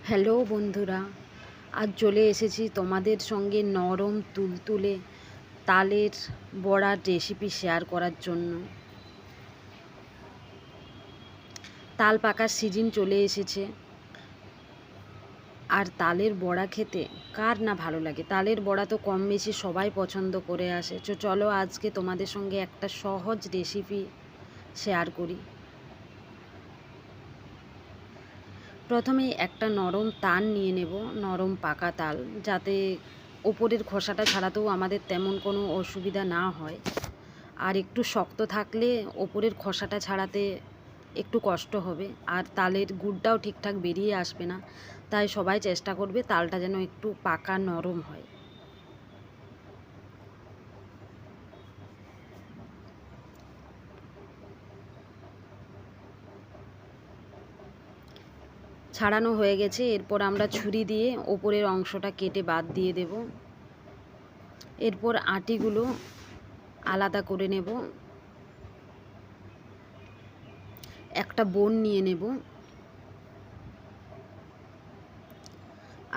Hello বন্ধুরা, আজ চলে এসেছি তোমাদের সঙ্গে নরম তুলতুলে তালের বড়ার রেসিপি শেয়ার করার জন্য। তাল পাকার সিজন চলে এসেছে, আর তালের বড়া খেতে কার না ভালো লাগে। তালের বড়া তো কম বেশি সবাই পছন্দ করে আসে। চলো আজকে তোমাদের সঙ্গে একটা সহজ রেসিপি শেয়ার করি। প্রথমেই একটা নরম তাল নিয়ে নেব, নরম পাকা তাল, যাতে ওপরের খোসাটা ছাড়াতেও আমাদের তেমন কোনো অসুবিধা না হয়। আর একটু শক্ত থাকলে ওপরের খোসাটা ছাড়াতে একটু কষ্ট হবে, আর তালের গুড়টাও ঠিকঠাক বেরিয়ে আসবে না। তাই সবাই চেষ্টা করবে তালটা যেন একটু পাকা নরম হয়। ছাড়ানো হয়ে গেছে, এরপর আমরা ছুরি দিয়ে ওপরের অংশটা কেটে বাদ দিয়ে দেব। এরপর আটিগুলো আলাদা করে নেব। একটা বোন নিয়ে নেব,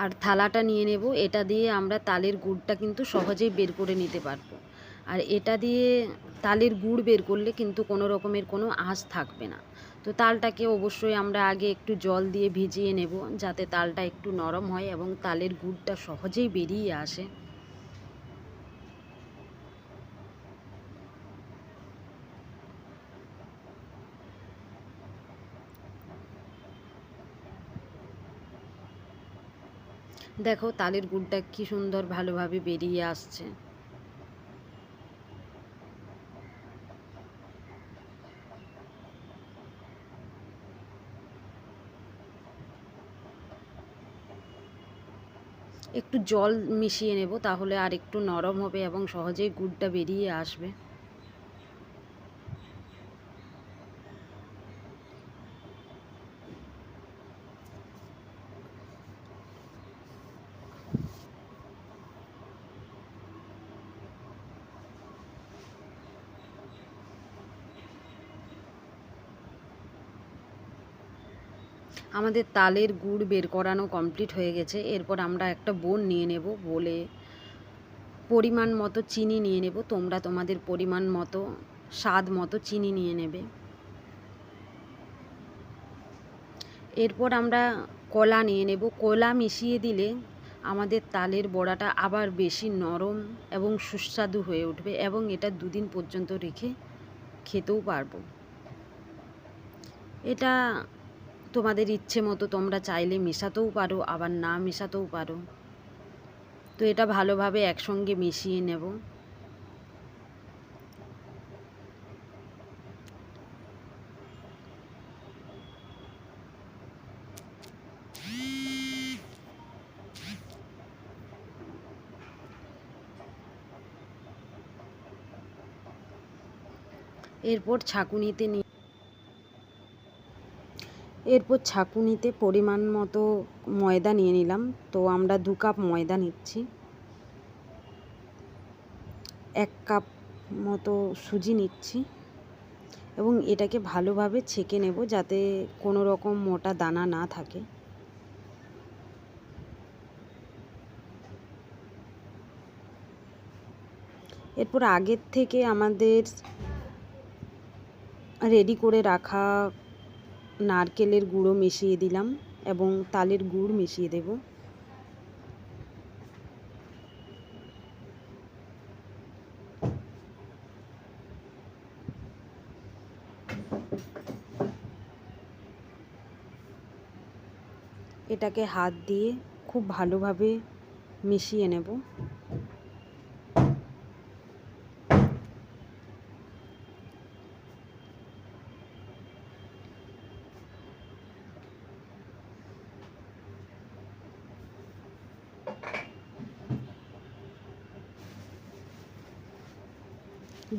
আর থালাটা নিয়ে নেব। এটা দিয়ে আমরা তালের গুড়টা কিন্তু সহজেই বের করে নিতে পারবো। আর এটা দিয়ে তালের গুড় বের করলে কিন্তু কোনো রকমের কোনো আঁশ থাকবে না। তো তালটাকে অবশ্যই আমরা আগে একটু জল দিয়ে ভিজিয়ে নেব, যাতে তালটা একটু নরম হয় এবং তালের গুড়টা সহজেই বেরিয়ে আসে। দেখো তালের গুড়টা কি সুন্দর ভালোভাবে বেরিয়ে আসছে। একটু জল মিশিয়ে নেব, তাহলে আর একটু নরম হবে এবং সহজেই গুড়টা বেরিয়ে আসবে। আমাদের তালের গুড় বের করানো কমপ্লিট হয়ে গেছে। এরপর আমরা একটা বোল নিয়ে নেব, বলে পরিমাণ মতো চিনি নিয়ে নেব। তোমরা তোমাদের পরিমাণ মতো স্বাদ মতো চিনি নিয়ে নেবে। এরপর আমরা কলা নিয়ে নেব। কলা মিশিয়ে দিলে আমাদের তালের বড়াটা আবার বেশি নরম এবং সুস্বাদু হয়ে উঠবে, এবং এটা দুদিন পর্যন্ত রেখে খেতেও পারবো। এটা তোমাদের ইচ্ছে মতো তোমরা চাইলে মেশাতেও পারো, আবার না মেশাতেও পারো। তো এটা ভালোভাবে একসঙ্গে মিশিয়ে নেব। এরপর ছাঁকুনিতে পরিমাণ মতো ময়দা নিয়ে নিলাম। তো আমরা 2 কাপ ময়দা নিচ্ছি। 1 কাপ মতো সুজি নিচ্ছি, এবং এটাকে ভালোভাবে ছেঁকে নেব, যাতে কোনো রকম মোটা দানা না থাকে। এরপর আগের থেকে আমাদের রেডি করে রাখা নারকেলের গুঁড়ো মিশিয়ে দিলাম, এবং তালের গুড় মিশিয়ে দেব। এটাকে হাত দিয়ে খুব ভালোভাবে মিশিয়ে নেব।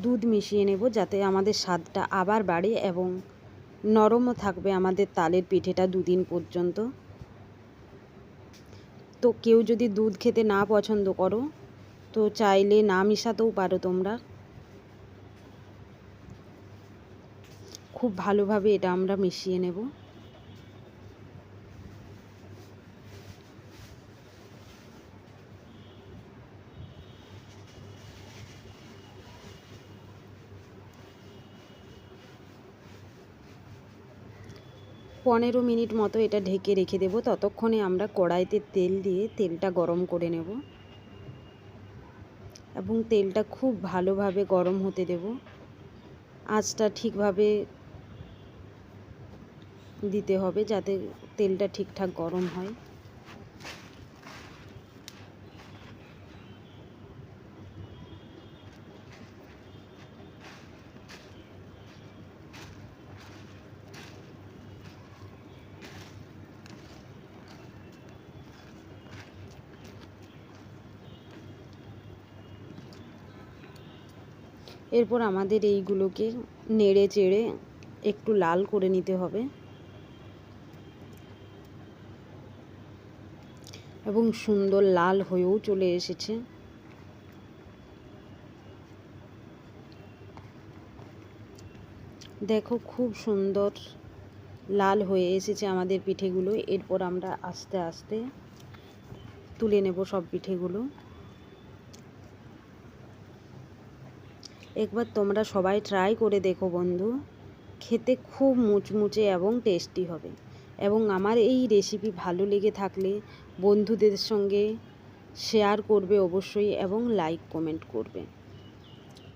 দুধ মিশিয়ে নেব, যাতে আমাদের স্বাদটা আবার বাড়ে এবং নরমও থাকবে আমাদের তালের পিঠেটা 2 দিন পর্যন্ত। তো কেউ যদি দুধ খেতে না পছন্দ করো, তো চাইলে না মিশাতেও পারো তোমরা। খুব ভালোভাবে এটা আমরা মিশিয়ে নেব। 15 মিনিট মতো এটা ঢেকে রেখে দেবো। ততক্ষণে আমরা কড়াইতে তেল দিয়ে তেলটা গরম করে নেব এবং তেলটা খুব ভালোভাবে গরম হতে দেব। আঁচটা ঠিকভাবে দিতে হবে যাতে তেলটা ঠিকঠাক গরম হয়। এরপর আমাদের এইগুলোকে নেড়ে চেড়ে একটু লাল করে নিতে হবে এবং সুন্দর লাল হয়েও চলে এসেছে। দেখো খুব সুন্দর লাল হয়ে এসেছে আমাদের পিঠেগুলো। এরপর আমরা আস্তে আস্তে তুলে নেব সব পিঠেগুলো। একবার তোমরা সবাই ট্রাই করে দেখো বন্ধু, খেতে খুব মুচমুচে এবং টেস্টি হবে। এবং আমার এই রেসিপি ভালো লেগে থাকলে বন্ধুদের সঙ্গে শেয়ার করবে অবশ্যই এবং লাইক কমেন্ট করবে।